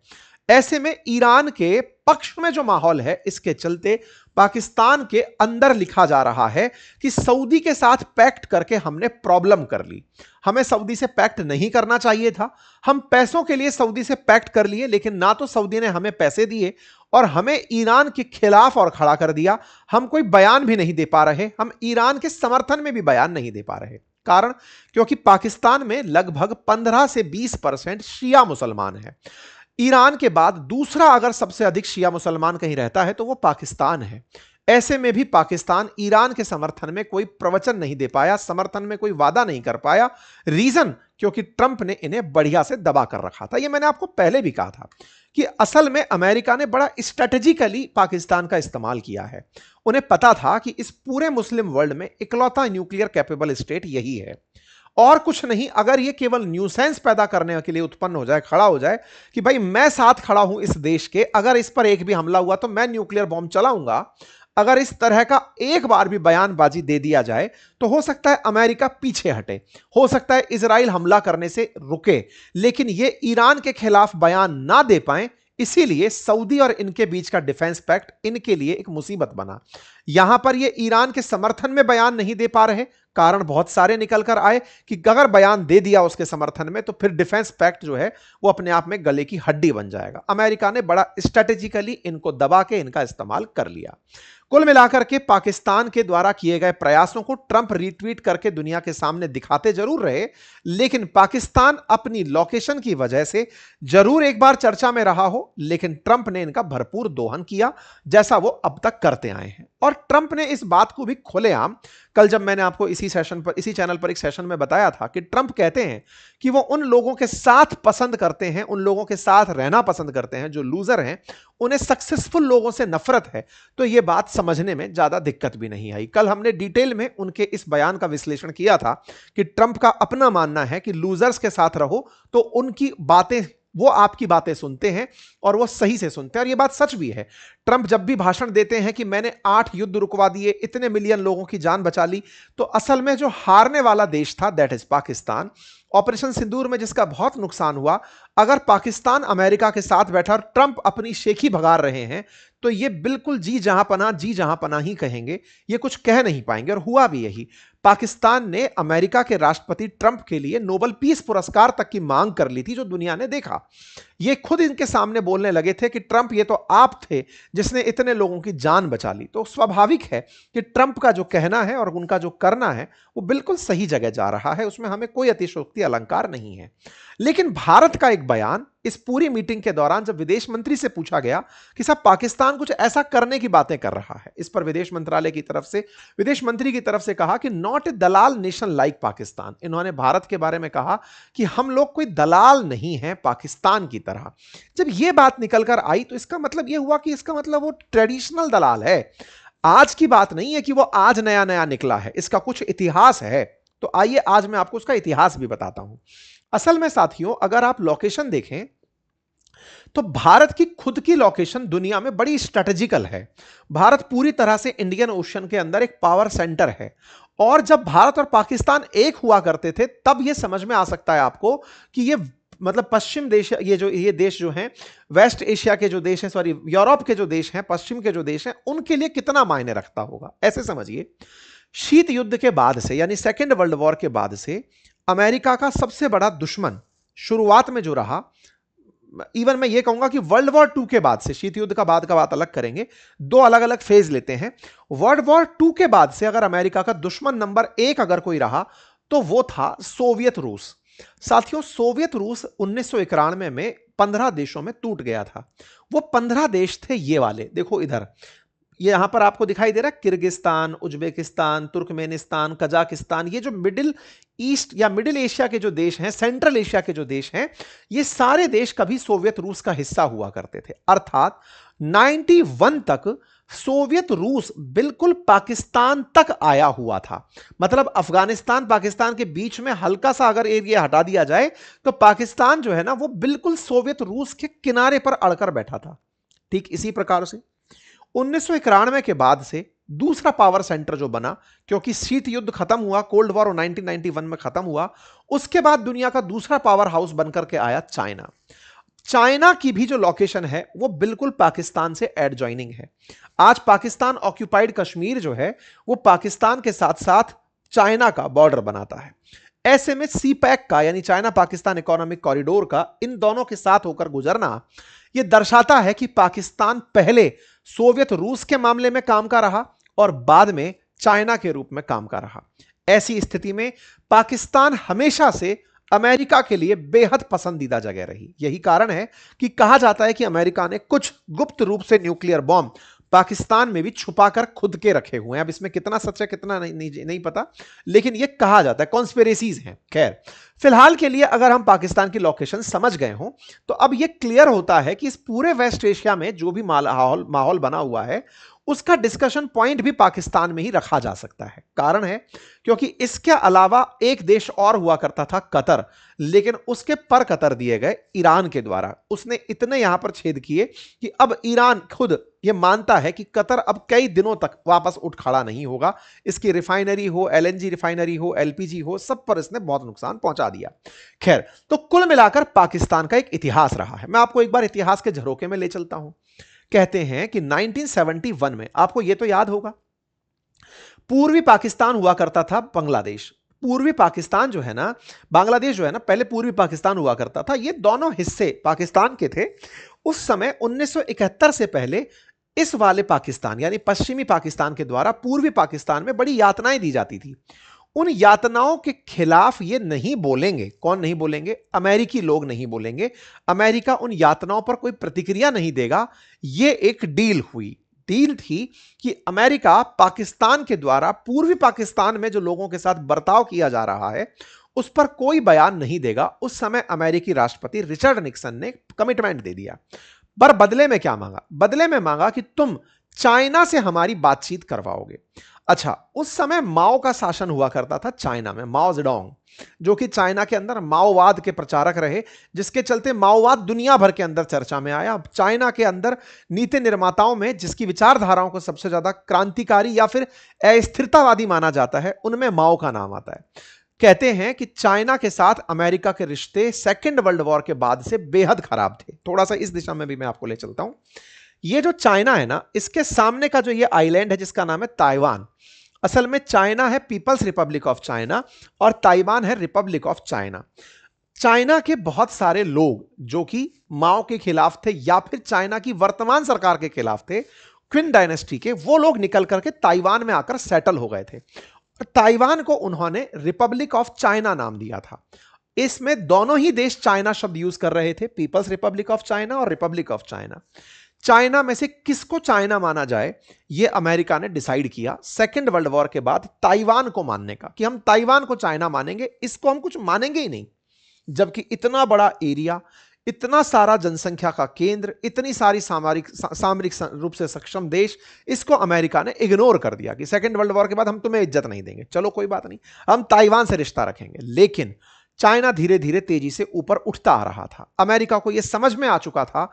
ऐसे में ईरान के पक्ष में जो माहौल है, इसके चलते पाकिस्तान के अंदर लिखा जा रहा है कि सऊदी के साथ पैक्ट करके हमने प्रॉब्लम कर ली। हमें सऊदी से पैक्ट नहीं करना चाहिए था। हम पैसों के लिए सऊदी से पैक्ट कर लिए, लेकिन ना तो सऊदी ने हमें पैसे दिए और हमें ईरान के खिलाफ और खड़ा कर दिया। हम कोई बयान भी नहीं दे पा रहे, हम ईरान के समर्थन में भी बयान नहीं दे पा रहे। कारण, क्योंकि पाकिस्तान में लगभग 15 से 20% शिया मुसलमान है। ईरान के बाद दूसरा अगर सबसे अधिक शिया मुसलमान कहीं रहता है तो वो पाकिस्तान है। ऐसे में भी पाकिस्तान ईरान के समर्थन में कोई प्रवचन नहीं दे पाया, समर्थन में कोई वादा नहीं कर पाया। रीजन, क्योंकि ट्रंप ने इन्हें बढ़िया से दबा कर रखा था। यह मैंने आपको पहले भी कहा था कि असल में अमेरिका ने बड़ा स्ट्रेटेजिकली पाकिस्तान का इस्तेमाल किया है। उन्हें पता था कि इस पूरे मुस्लिम वर्ल्ड में इकलौता न्यूक्लियर कैपेबल स्टेट यही है और कुछ नहीं। अगर ये केवल न्यूसेंस पैदा करने के लिए उत्पन्न हो जाए, खड़ा हो जाए कि भाई मैं साथ खड़ा हूं इस देश के, अगर इस पर एक भी हमला हुआ तो मैं न्यूक्लियर बॉम्ब चलाऊंगा, अगर इस तरह का एक बार भी बयानबाजी दे दिया जाए तो हो सकता है अमेरिका पीछे हटे, हो सकता है इजराइल हमला करने से रुके, लेकिन ये ईरान के खिलाफ बयान ना दे पाए। इसीलिए सऊदी और इनके बीच का डिफेंस पैक्ट इनके लिए एक मुसीबत बना। यहां पर ये ईरान के समर्थन में बयान नहीं दे पा रहे, कारण बहुत सारे निकल कर आए कि अगर बयान दे दिया उसके समर्थन में तो फिर डिफेंस पैक्ट जो है वो अपने आप में गले की हड्डी बन जाएगा। अमेरिका ने बड़ा स्ट्रेटेजिकली इनको दबा के इनका इस्तेमाल कर लिया। कुल मिलाकर के पाकिस्तान के द्वारा किए गए प्रयासों को ट्रंप रीट्वीट करके दुनिया के सामने दिखाते जरूर रहे, लेकिन पाकिस्तान अपनी लोकेशन की वजह से जरूर एक बार चर्चा में रहा हो, लेकिन ट्रंप ने इनका भरपूर दोहन किया जैसा वो अब तक करते आए हैं। और ट्रंप ने इस बात को भी खुलेआम, कल जब मैंने आपको इसी चैनल पर एक सेशन में बताया था कि ट्रंप कहते हैं कि वो उन लोगों के साथ पसंद करते हैं, उन लोगों के साथ रहना पसंद करते हैं जो लूजर हैं, उन्हें सक्सेसफुल लोगों से नफरत है। तो यह बात समझने में ज्यादा दिक्कत भी नहीं आई। कल हमने डिटेल में उनके इस बयान का विश्लेषण किया था कि ट्रंप का अपना मानना है कि लूजर्स के साथ रहो तो उनकी बातें, वो आपकी बातें सुनते हैं और वो सही से सुनते हैं। और ये बात सच भी है। ट्रंप जब भी भाषण देते हैं कि मैंने 8 युद्ध रुकवा दिए, इतने मिलियन लोगों की जान बचा ली, तो असल में जो हारने वाला देश था दैट इज पाकिस्तान। ऑपरेशन सिंदूर में जिसका बहुत नुकसान हुआ, अगर पाकिस्तान अमेरिका के साथ बैठा और ट्रंप अपनी शेखी भगार रहे हैं तो ये बिल्कुल जी जहां पना ही कहेंगे, ये कुछ कह नहीं पाएंगे। और हुआ भी यही। पाकिस्तान ने अमेरिका के राष्ट्रपति ट्रंप के लिए नोबेल पीस पुरस्कार तक की मांग कर ली थी, जो दुनिया ने देखा। ये खुद इनके सामने बोलने लगे थे कि ट्रंप ये तो आप थे जिसने इतने लोगों की जान बचा ली। तो स्वाभाविक है कि ट्रंप का जो कहना है और उनका जो करना है वो बिल्कुल सही जगह जा रहा है, उसमें हमें कोई अतिशयोक्ति अलंकार नहीं है। लेकिन भारत का एक बयान इस पूरी मीटिंग के दौरान जब विदेश मंत्री से पूछा गया कि साहब पाकिस्तान कुछ ऐसा करने की बातें कर रहा है, इस पर विदेश मंत्रालय की तरफ से, विदेश मंत्री की तरफ से कहा कि not a Dalal nation like Pakistan. इन्होंने भारत के बारे में कहा कि हम लोग कोई दलाल नहीं है पाकिस्तान की तरह। जब यह बात निकल कर आई तो इसका मतलब यह हुआ कि इसका मतलब वो ट्रेडिशनल दलाल है। आज की बात नहीं है कि वो आज नया नया निकला है, इसका कुछ इतिहास है। तो आइए आज मैं आपको उसका इतिहास भी बताता हूं। असल में साथियों, अगर आप लोकेशन देखें तो भारत की खुद की लोकेशन दुनिया में बड़ी स्ट्रेटेजिकल है। भारत पूरी तरह से इंडियन ओशन के अंदर एक पावर सेंटर है। और जब भारत और पाकिस्तान एक हुआ करते थे तब यह समझ में आ सकता है आपको कि ये मतलब पश्चिम देश, ये देश जो हैं, वेस्ट एशिया के जो देश हैं, सॉरी यूरोप के जो देश हैं, पश्चिम के जो देश हैं, उनके लिए कितना मायने रखता होगा। ऐसे समझिए, शीत युद्ध के बाद से यानी सेकेंड वर्ल्ड वॉर के बाद से अमेरिका का सबसे बड़ा दुश्मन शुरुआत में जो रहा, इवन मैं ये कहूंगा कि वर्ल्ड वॉर 2 के बाद से, शीत युद्ध का बाद का बात अलग करेंगे, 2 अलग अलग फेज लेते हैं। वर्ल्ड वॉर 2 के बाद से अगर अमेरिका का दुश्मन नंबर 1 अगर कोई रहा तो वो था सोवियत रूस। साथियों, सोवियत रूस 1991 में 15 देशों में टूट गया था। वो 15 देश थे ये वाले, देखो इधर, ये यहां पर आपको दिखाई दे रहा है, किर्गिस्तान, उज्बेकिस्तान, तुर्कमेनिस्तान, कजाकिस्तान। ये जो मिडिल ईस्ट या मिडिल एशिया के जो देश हैं, सेंट्रल एशिया के जो देश हैं, ये सारे देश कभी सोवियत रूस का हिस्सा हुआ करते थे। अर्थात 91 तक सोवियत रूस बिल्कुल पाकिस्तान तक आया हुआ था। मतलब अफगानिस्तान पाकिस्तान के बीच में हल्का सा अगर एरिया हटा दिया जाए तो पाकिस्तान जो है ना वो बिल्कुल सोवियत रूस के किनारे पर अड़कर बैठा था। ठीक इसी प्रकार से 1991 के बाद से दूसरा पावर सेंटर जो बना, क्योंकि शीत युद्ध खत्म हुआ, कोल्ड वॉर 1991 में खत्म हुआ, उसके बाद दुनिया का दूसरा पावर हाउस बनकर के आया चाइना। चाइना की भी जो लोकेशन है वो बिल्कुल पाकिस्तान से एडजॉइनिंग है। आज पाकिस्तान ऑक्यूपाइड कश्मीर जो है वो पाकिस्तान के साथ साथ चाइना का बॉर्डर बनाता है। ऐसे में सी पैक का यानी चाइना पाकिस्तान इकोनॉमिक कॉरिडोर का इन दोनों के साथ होकर गुजरना यह दर्शाता है कि पाकिस्तान पहले सोवियत रूस के मामले में काम का रहा और बाद में चाइना के रूप में काम का रहा। ऐसी स्थिति में पाकिस्तान हमेशा से अमेरिका के लिए बेहद पसंदीदा जगह रही। यही कारण है कि कहा जाता है कि अमेरिका ने कुछ गुप्त रूप से न्यूक्लियर बॉम्ब पाकिस्तान में भी छुपाकर खुद के रखे हुए हैं। अब इसमें कितना सच है कितना नहीं पता, लेकिन यह कहा जाता है, कॉन्स्पिरेसीज हैं। खैर, फिलहाल के लिए अगर हम पाकिस्तान की लोकेशन समझ गए हों तो अब यह क्लियर होता है कि इस पूरे वेस्ट एशिया में जो भी माहौल बना हुआ है उसका डिस्कशन पॉइंट भी पाकिस्तान में ही रखा जा सकता है। कारण है क्योंकि इसके अलावा एक देश और हुआ करता था, कतर, लेकिन उसके पर कतर दिए गए ईरान के द्वारा। उसने इतने यहां पर छेद किए कि अब ईरान खुद यह मानता है कि कतर अब कई दिनों तक वापस उठ खड़ा नहीं होगा। इसकी रिफाइनरी हो, एलएनजी रिफाइनरी हो, एलपीजी हो, सब पर इसने बहुत नुकसान पहुंचा दिया। खैर, तो कुल मिलाकर पाकिस्तान का एक इतिहास रहा है। मैं आपको एक बार इतिहास के झरोके में ले चलता हूं। कहते हैं कि 1971 में, आपको यह तो याद होगा, पूर्वी पाकिस्तान हुआ करता था बांग्लादेश। पूर्वी पाकिस्तान जो है ना, बांग्लादेश जो है ना, पहले पूर्वी पाकिस्तान हुआ करता था। ये दोनों हिस्से पाकिस्तान के थे। उस समय 1971 से पहले इस वाले पाकिस्तान यानी पश्चिमी पाकिस्तान के द्वारा पूर्वी पाकिस्तान में बड़ी यातनाएं दी जाती थी। उन यातनाओं के खिलाफ ये नहीं बोलेंगे। कौन नहीं बोलेंगे? अमेरिकी लोग नहीं बोलेंगे। अमेरिका उन यातनाओं पर कोई प्रतिक्रिया नहीं देगा। ये एक डील हुई। डील थी कि अमेरिका पाकिस्तान के द्वारा पूर्वी पाकिस्तान में जो लोगों के साथ बर्ताव किया जा रहा है उस पर कोई बयान नहीं देगा। उस समय अमेरिकी राष्ट्रपति रिचर्ड निक्सन ने कमिटमेंट दे दिया। पर बदले में क्या मांगा? बदले में मांगा कि तुम चाइना से हमारी बातचीत करवाओगे। अच्छा, उस समय माओ का शासन हुआ करता था चाइना में, माओ जेडोंग, जो कि चाइना के अंदर माओवाद के प्रचारक रहे, जिसके चलते माओवाद दुनिया भर के अंदर चर्चा में आया। चाइना के अंदर नीति निर्माताओं में जिसकी विचारधाराओं को सबसे ज्यादा क्रांतिकारी या फिर अस्थिरतावादी माना जाता है, उनमें माओ का नाम आता है। कहते हैं कि चाइना के साथ अमेरिका के रिश्ते सेकेंड वर्ल्ड वॉर के बाद से बेहद खराब थे। थोड़ा सा इस दिशा में भी मैं आपको ले चलता हूं। ये जो चाइना है ना, इसके सामने का जो ये आइलैंड है जिसका नाम है ताइवान, असल में चाइना है पीपल्स रिपब्लिक ऑफ चाइना और ताइवान है रिपब्लिक ऑफ चाइना। चाइना के बहुत सारे लोग जो कि माओ के खिलाफ थे या फिर चाइना की वर्तमान सरकार के खिलाफ थे, क्विन डायनेस्टी के, वो लोग निकल करके ताइवान में आकर सेटल हो गए थे। ताइवान को उन्होंने रिपब्लिक ऑफ चाइना नाम दिया था। इसमें दोनों ही देश चाइना शब्द यूज कर रहे थे, पीपल्स रिपब्लिक ऑफ चाइना और रिपब्लिक ऑफ चाइना। चाइना में से किसको चाइना माना जाए, यह अमेरिका ने डिसाइड किया सेकेंड वर्ल्ड वॉर के बाद ताइवान को मानने का, कि हम ताइवान को चाइना मानेंगे, इसको हम कुछ मानेंगे ही नहीं। जबकि इतना बड़ा एरिया, इतना सारा जनसंख्या का केंद्र, इतनी सारी सामरिक रूप से सक्षम देश, इसको अमेरिका ने इग्नोर कर दिया कि सेकेंड वर्ल्ड वॉर के बाद हम तुम्हें इज्जत नहीं देंगे, चलो कोई बात नहीं, हम ताइवान से रिश्ता रखेंगे। लेकिन चाइना धीरे धीरे तेजी से ऊपर उठता आ रहा था। अमेरिका को यह समझ में आ चुका था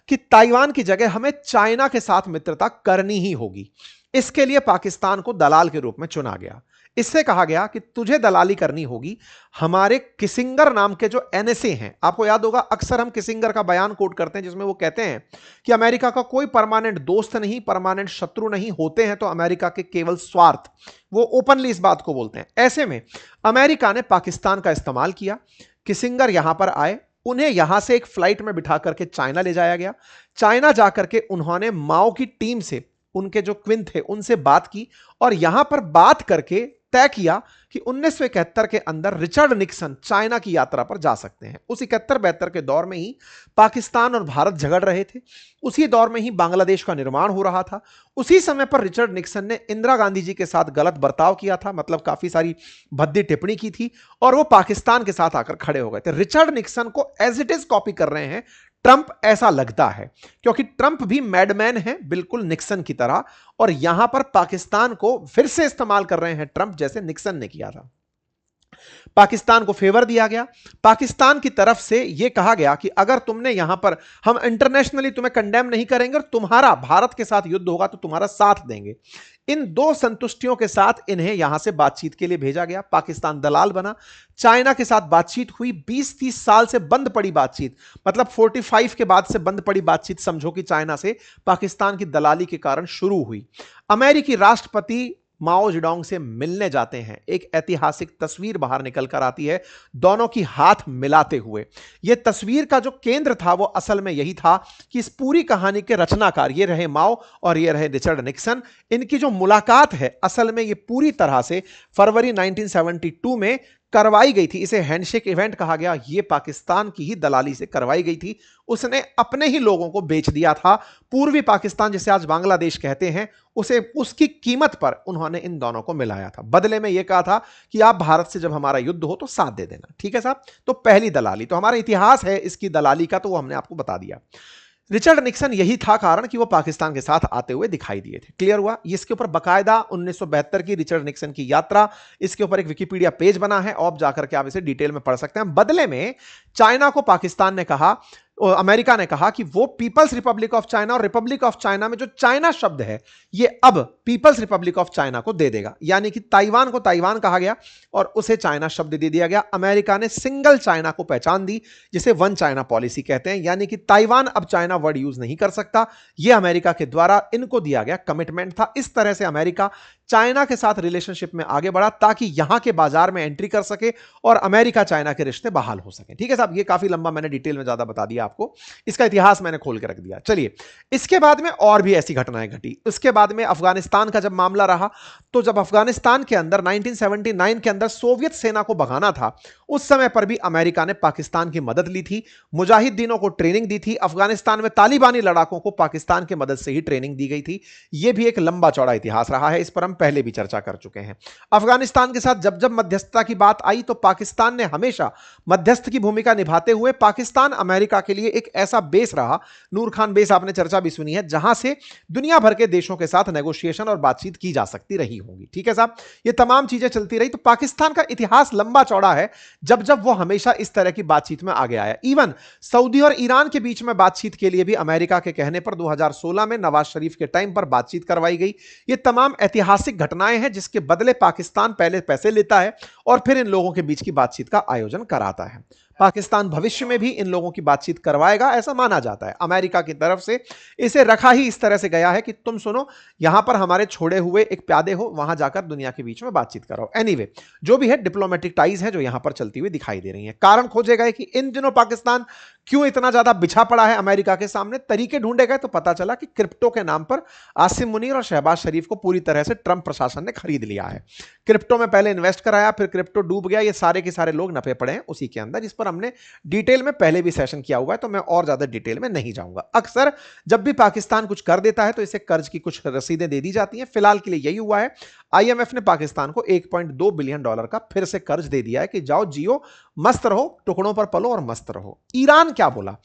कि ताइवान की जगह हमें चाइना के साथ मित्रता करनी ही होगी। इसके लिए पाकिस्तान को दलाल के रूप में चुना गया। इससे कहा गया कि तुझे दलाली करनी होगी हमारे किसिंगर नाम के जो एनएसए हैं। आपको याद होगा, अक्सर हम किसिंगर का बयान कोट करते हैं जिसमें वो कहते हैं कि अमेरिका का कोई परमानेंट दोस्त नहीं, परमानेंट शत्रु नहीं, होते हैं तो अमेरिका के केवल स्वार्थ। वो ओपनली इस बात को बोलते हैं। ऐसे में अमेरिका ने पाकिस्तान का इस्तेमाल किया। किसिंगर यहां पर आए, उन्हें यहां से एक फ्लाइट में बिठा करके चाइना ले जाया गया। चाइना जाकर के उन्होंने माओ की टीम से, उनके जो क्विन थे उनसे बात की और यहां पर बात करके तय किया कि 1971 के अंदर रिचर्ड निक्सन चाइना की यात्रा पर जा सकते हैं। उस 71-72 के दौर में ही पाकिस्तान और भारत झगड़ रहे थे। उसी दौर में ही बांग्लादेश का निर्माण हो रहा था। उसी समय पर रिचर्ड निक्सन ने इंदिरा गांधी जी के साथ गलत बर्ताव किया था, मतलब काफी सारी भद्दी टिप्पणी की थी और वो पाकिस्तान के साथ आकर खड़े हो गए थे। रिचर्ड निक्सन को एज इट इज कॉपी कर रहे हैं ट्रंप, ऐसा लगता है, क्योंकि ट्रंप भी मैडमैन है बिल्कुल निक्सन की तरह, और यहां पर पाकिस्तान को फिर से इस्तेमाल कर रहे हैं ट्रंप, जैसे निक्सन ने किया था। पाकिस्तान को फेवर दिया गया। पाकिस्तान की तरफ से यह कहा गया कि अगर तुमने यहां पर, हम इंटरनेशनली तुम्हें कंडेम नहीं करेंगे और तुम्हारा भारत के साथ युद्ध होगा तो तुम्हारा साथ देंगे। इन दो संतुष्टियों के साथ इन्हें यहां से बातचीत के लिए भेजा गया। पाकिस्तान दलाल बना। चाइना के साथ बातचीत हुई। 20-30 साल से बंद पड़ी बातचीत, मतलब 45 के बाद से बंद पड़ी बातचीत समझो कि चाइना से पाकिस्तान की दलाली के कारण शुरू हुई। अमेरिकी राष्ट्रपति माओ जेडोंग से मिलने जाते हैं। एक ऐतिहासिक तस्वीर बाहर निकल कर आती है, दोनों की हाथ मिलाते हुए। यह तस्वीर का जो केंद्र था वो असल में यही था कि इस पूरी कहानी के रचनाकार ये रहे माओ और ये रहे रिचर्ड निक्सन। इनकी जो मुलाकात है असल में ये पूरी तरह से फरवरी 1972 में करवाई गई थी, इसे हैंडशेक इवेंट कहा गया, यह पाकिस्तान की ही दलाली से करवाई गई थी। उसने अपने ही लोगों को बेच दिया था। पूर्वी पाकिस्तान जिसे आज बांग्लादेश कहते हैं, उसे उसकी कीमत पर उन्होंने इन दोनों को मिलाया था। बदले में यह कहा था कि आप भारत से जब हमारा युद्ध हो तो साथ दे देना। ठीक है साहब, तो पहली दलाली, तो हमारा इतिहास है इसकी दलाली का, तो वो हमने आपको बता दिया। रिचर्ड निक्सन, यही था कारण कि वो पाकिस्तान के साथ आते हुए दिखाई दिए थे। क्लियर हुआ? इसके ऊपर बकायदा 1972 की रिचर्ड निक्सन की यात्रा, इसके ऊपर एक विकिपीडिया पेज बना है, और जाकर के आप इसे डिटेल में पढ़ सकते हैं। बदले में चाइना को पाकिस्तान ने कहा, अमेरिका ने कहा कि वो पीपल्स रिपब्लिक ऑफ चाइना और रिपब्लिक ऑफ चाइना में जो चाइना शब्द है ये अब पीपल्स रिपब्लिक ऑफ चाइना को दे देगा, यानी कि ताइवान को ताइवान कहा गया और उसे चाइना शब्द दे दिया गया। अमेरिका ने सिंगल चाइना को पहचान दी, जिसे वन चाइना पॉलिसी कहते हैं, यानी कि ताइवान अब चाइना वर्ड यूज नहीं कर सकता। यह अमेरिका के द्वारा इनको दिया गया कमिटमेंट था। इस तरह से अमेरिका चाइना के साथ रिलेशनशिप में आगे बढ़ा ताकि यहां के बाजार में एंट्री कर सके और अमेरिका चाइना के रिश्ते बहाल हो सके। ठीक है साहब, ये काफी लंबा मैंने डिटेल में ज्यादा बता दिया आपको, इसका इतिहास मैंने खोल के रख दिया। चलिए, इसके बाद में और भी ऐसी घटनाएं घटी। उसके बाद में अफगानिस्तान का जब मामला रहा, तो जब अफगानिस्तान के अंदर 1979 के अंदर सोवियत सेना को भगाना था, उस समय पर भी अमेरिका ने पाकिस्तान की मदद ली थी, मुजाहिदीनों को ट्रेनिंग दी थी। अफगानिस्तान में तालिबानी लड़ाकों को पाकिस्तान की मदद से ही ट्रेनिंग दी गई थी। यह भी एक लंबा चौड़ा इतिहास रहा है, इस पर हम पहले भी चर्चा कर चुके हैं। अफगानिस्तान के साथ जब जब मध्यस्थता की बात आई तो पाकिस्तान ने हमेशा मध्यस्थ की भूमिका निभाते हुए पाकिस्तान अमेरिका के लिए एक ऐसा बेस रहा, नूर खान बेस आपने चर्चा भी सुनी है, जहां से दुनिया भर के देशों के साथ नेगोशिएशन और बातचीत की जा सकती रही होगी। ठीक है साहब, ये तमाम चीजें चलती रही। तो पाकिस्तान का इतिहास लंबा चौड़ा है, जब जब वो हमेशा इस तरह की बातचीत में आगे आया। इवन सऊदी और ईरान के बीच में बातचीत के लिए भी अमेरिका के कहने पर 2016 में नवाज शरीफ के टाइम पर बातचीत करवाई गई। ये तमाम ऐतिहासिक घटनाएं हैं जिसके बदले पाकिस्तान पहले पैसे लेता है और फिर इन लोगों के बीच की बातचीत का आयोजन कराता है। पाकिस्तान भविष्य में भी इन लोगों की बातचीत करवाएगा, ऐसा माना जाता है। अमेरिका की तरफ से इसे रखा ही इस तरह से गया है कि तुम सुनो, यहां पर हमारे छोड़े हुए एक प्यादे हो, वहां जाकर दुनिया के बीच में बातचीत करो। एनीवे, जो भी है डिप्लोमेटिक टाइज है जो यहां पर चलती हुई दिखाई दे रही है। कारण खोजे गए कि इन दिनों पाकिस्तान क्यों इतना ज्यादा बिछा पड़ा है अमेरिका के सामने, तरीके ढूंढे गए तो पता चला कि क्रिप्टो के नाम पर आसिम मुनीर और शहबाज शरीफ को पूरी तरह से ट्रंप प्रशासन ने खरीद लिया है। क्रिप्टो में पहले इन्वेस्ट कराया, फिर क्रिप्टो डूब गया, ये सारे के सारे लोग नफे पड़े हैं उसी के अंदर। इस पर हमने डिटेल में पहले भी सेशन किया हुआ है, तो मैं और ज्यादा डिटेल में नहीं जाऊंगा। अक्सर जब भी पाकिस्तान कुछ कर देता है तो इसे कर्ज की कुछ रसीदें दे दी जाती हैं। फिलहाल के लिए यही हुआ है। आईएमएफ ने पाकिस्तान को $1.2 बिलियन का फिर से कर्ज दे दिया है कि जाओ जियो, मस्त रहो, टुकड़ों पर पलो और मस्त रहो। ईरान क्या बोला?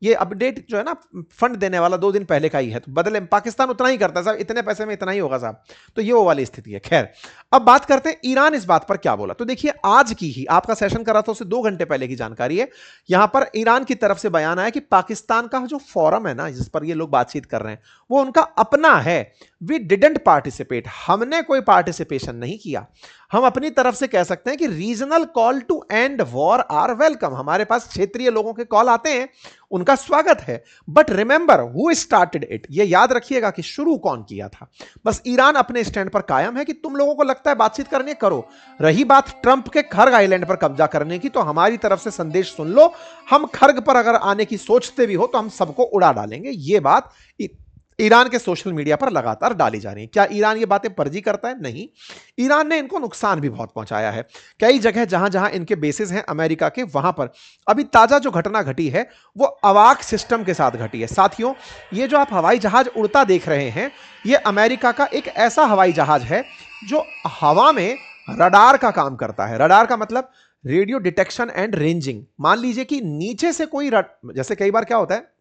ये अपडेट जो है ना, फंड देने वाला 2 दिन पहले का ही है, तो बदले में पाकिस्तान उतना ही करता है साहब, इतने पैसे में इतना ही होगा साहब, तो ये वो वाली स्थिति है। खैर, अब बात करते हैं ईरान इस बात पर क्या बोला। तो देखिए, आज की ही आपका सेशन करा था उससे 2 घंटे पहले की जानकारी है। यहां पर ईरान की तरफ से बयान आया कि पाकिस्तान का जो फोरम है ना, जिस पर ये लोग बातचीत कर रहे हैं, वो उनका अपना है। वी डिडंट पार्टिसिपेट, हमने कोई पार्टिसिपेशन नहीं किया। हम अपनी तरफ से कह सकते हैं कि regional call to end war are welcome, हमारे पास क्षेत्रीय लोगों के कॉल आते हैं, उनका स्वागत है। But remember who started it, ये याद रखिएगा कि शुरू कौन किया था। बस ईरान अपने स्टैंड पर कायम है कि तुम लोगों को लगता है बातचीत करनी है, करो। रही बात ट्रंप के खर्ग आइलैंड पर कब्जा करने की, तो हमारी तरफ से संदेश सुन लो, हम खर्ग पर अगर आने की सोचते भी हो तो हम सबको उड़ा डालेंगे। ये बात ईरान के सोशल मीडिया पर लगातार डाली जा रही है। क्या ईरान ये बातें फर्जी करता है? नहीं, ईरान ने इनको नुकसान भी बहुत पहुंचाया है। कई जगह जहां जहां इनके बेसिस हैं अमेरिका के, वहां पर अभी ताजा जो घटना घटी है वो अवाक सिस्टम के साथ घटी है। साथियों, ये जो आप हवाई जहाज उड़ता देख रहे हैं, ये अमेरिका का एक ऐसा हवाई जहाज है जो हवा में रडार का काम करता है। रडार का मतलब रेडियो डिटेक्शन एंड रेंजिंग। मान लीजिए कि नीचे से कोई जैसे कई बार क्या होता है,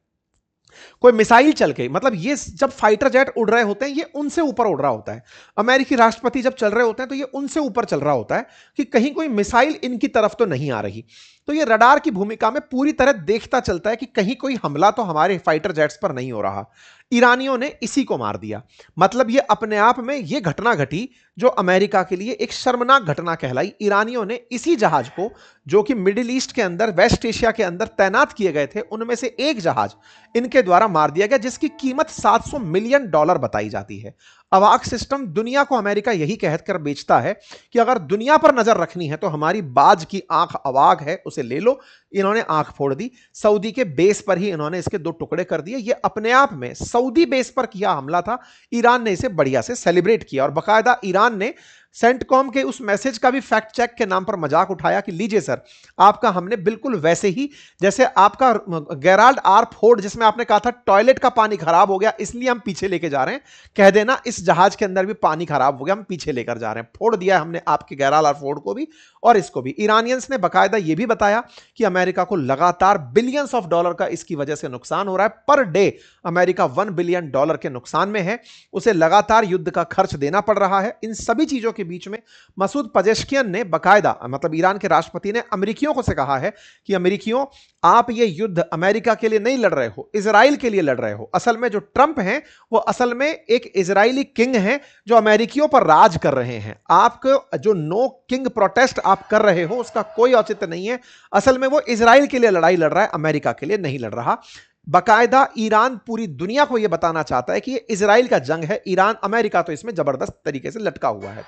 कोई मिसाइल चल के, मतलब ये जब फाइटर जेट उड़ रहे होते हैं ये उनसे ऊपर उड़ रहा होता है। अमेरिकी राष्ट्रपति जब चल रहे होते हैं तो ये उनसे ऊपर चल रहा होता है कि कहीं कोई मिसाइल इनकी तरफ तो नहीं आ रही। तो ये रडार की भूमिका में पूरी तरह देखता चलता है कि कहीं कोई हमला तो हमारे फाइटर जेट्स पर नहीं हो रहा। ईरानियों ने इसी को मार दिया। मतलब ये अपने आप में ये घटना घटी जो अमेरिका के लिए एक शर्मनाक घटना कहलाई। ईरानियों ने इसी जहाज को, जो कि मिडिल ईस्ट के अंदर, वेस्ट एशिया के अंदर तैनात किए गए थे, उनमें से एक जहाज इनके द्वारा मार दिया गया, जिसकी कीमत $700 मिलियन बताई जाती है। अवाक सिस्टम दुनिया को अमेरिका यही कहकर बेचता है कि अगर दुनिया पर नजर रखनी है तो हमारी बाज की आंख अवाक है, उसे ले लो। इन्होंने आंख फोड़ दी। सऊदी के बेस पर ही इन्होंने इसके 2 टुकड़े कर दिए। ये अपने आप में सऊदी बेस पर किया हमला था। ईरान ने इसे बढ़िया से सेलिब्रेट किया और बाकायदा ईरान ने सेंटकॉम के उस मैसेज का भी फैक्ट चेक के नाम पर मजाक उठाया कि लीजिए सर, आपका हमने बिल्कुल वैसे ही जैसे आपका गेराल्ड आर फोर्ड जिसमें आपने कहा था टॉयलेट का पानी खराब हो गया इसलिए हम पीछे लेके जा रहे हैं, कह देना इस जहाज के अंदर भी पानी खराब हो गया हम पीछे लेकर जा रहे हैं। फोड़ दिया हमने आपके गेराल्ड आर फोर्ड को भी और इसको भी। ईरानियंस ने बाकायदा यह भी बताया कि अमेरिका को लगातार बिलियंस ऑफ डॉलर का इसकी वजह से नुकसान हो रहा है। पर डे अमेरिका $1 बिलियन के नुकसान में है, उसे लगातार युद्ध का खर्च देना पड़ रहा है। इन सभी चीजों के बीच में मसूद पजेश्कियन ने बाकायदा मतलब ईरान के राष्ट्रपति ने अमेरिकियों से कहा है कि अमेरिकियों, आप ये युद्ध अमेरिका के लिए नहीं लड़ रहे हो, इजराइल के लिए लड़ रहे हो। असल में जो ट्रंप हैं वो असल में एक इजरायली किंग हैं जो अमेरिकियों पर राज कर रहे हैं। आपको जो नो किंग प्रोटेस्ट आप कर रहे हो उसका कोई औचित्य नहीं है। असल में वो इजराइल के लिए लड़ाई लड़ रहा है, अमेरिका के लिए नहीं लड़ रहा। बाकायदा ईरान पूरी दुनिया को यह बताना चाहता है कि ये इजराइल का जंग है, ईरान अमेरिका तो इसमें जबरदस्त तरीके से लटका हुआ है।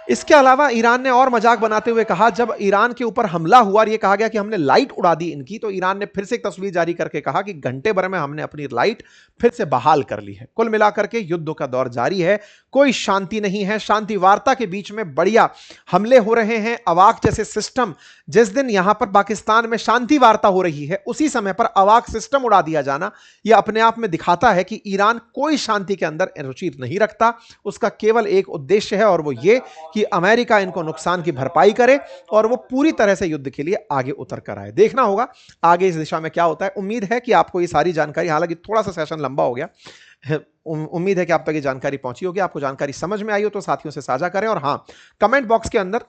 इसके अलावा ईरान ने और मजाक बनाते हुए कहा, जब ईरान के ऊपर हमला हुआ और यह कहा गया कि हमने लाइट उड़ा दी इनकी, तो ईरान ने फिर से एक तस्वीर जारी करके कहा कि घंटे भर में हमने अपनी लाइट फिर से बहाल कर ली है। कुल मिलाकर के युद्ध का दौर जारी है, कोई शांति नहीं है। शांति वार्ता के बीच में बढ़िया हमले हो रहे हैं। अवाक जैसे सिस्टम, जिस दिन यहां पर पाकिस्तान में शांति वार्ता हो रही है उसी समय पर अवाक सिस्टम उड़ा दिया जाना, यह अपने आप में दिखाता है कि ईरान कोई शांति के अंदर रुचि नहीं रखता। उसका केवल एक उद्देश्य है और वो ये कि अमेरिका इनको नुकसान की भरपाई करे और वो पूरी तरह से युद्ध के लिए आगे उतर कर आए। देखना होगा आगे इस दिशा में क्या होता है। उम्मीद है कि आपको ये सारी जानकारी, हालांकि थोड़ा सा सेशन लंबा हो गया, उम्मीद है कि आप तक ये जानकारी पहुंची होगी, आपको जानकारी समझ में आई हो तो साथियों से साझा करें। और हां, कमेंट बॉक्स के अंदर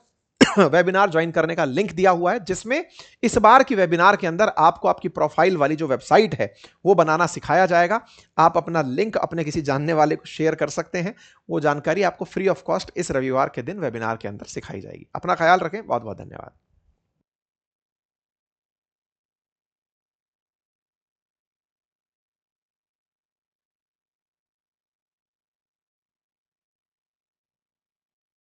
वेबिनार ज्वाइन करने का लिंक दिया हुआ है, जिसमें इस बार की वेबिनार के अंदर आपको आपकी प्रोफाइल वाली जो वेबसाइट है वो बनाना सिखाया जाएगा। आप अपना लिंक अपने किसी जानने वाले को शेयर कर सकते हैं। वो जानकारी आपको फ्री ऑफ कॉस्ट इस रविवार के दिन वेबिनार के अंदर सिखाई जाएगी। अपना ख्याल रखें, बहुत बहुत धन्यवाद।